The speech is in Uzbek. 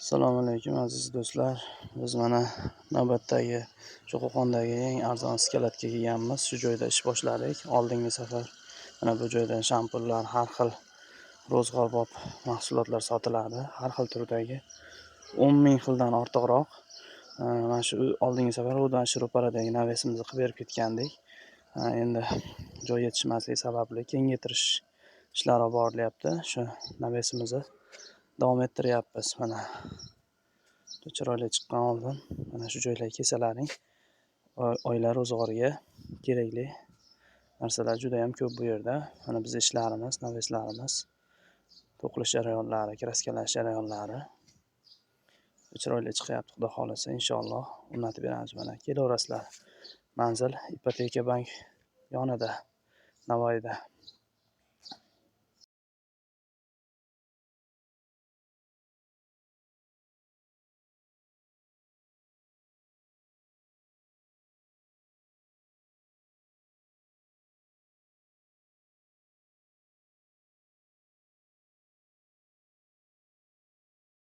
Assalomu alaykum aziz do'stlar. Biz mana navbatdagi shu Qo'qondagi eng arzon skalatga kelganmiz. Shu joyda ish boshladik. Oldingi safar mana bu joyda shampurlar, har xil ro'zg'orbop mahsulotlar sotiladi. Har xil turdagi 10 ming xildan ortiqroq. Mana shu oldingi safar udan Ro'paradagi navesimizni qilib berib ketgandik. Endi joy yetishmasligi sababli kengaytirish ishlari borilyapti. Shu navesimizni davom ettiryapmiz. Mana chiroyli chiqqan oldin mana shu joylarga kelsalaring oila ro'zg'origa kerakli narsalar juda ham ko'p bu yerda. Mana biz ishlarimiz, naveslarimiz, to'qilish jarayonlari, kraskalash jarayonlari chiroyli chiqyapti. Xudo xolasa inshaalloh o'rnatib beramiz. Mana kelaverasizlar. Manzil Ipoteka bank yonida, Navoiyda.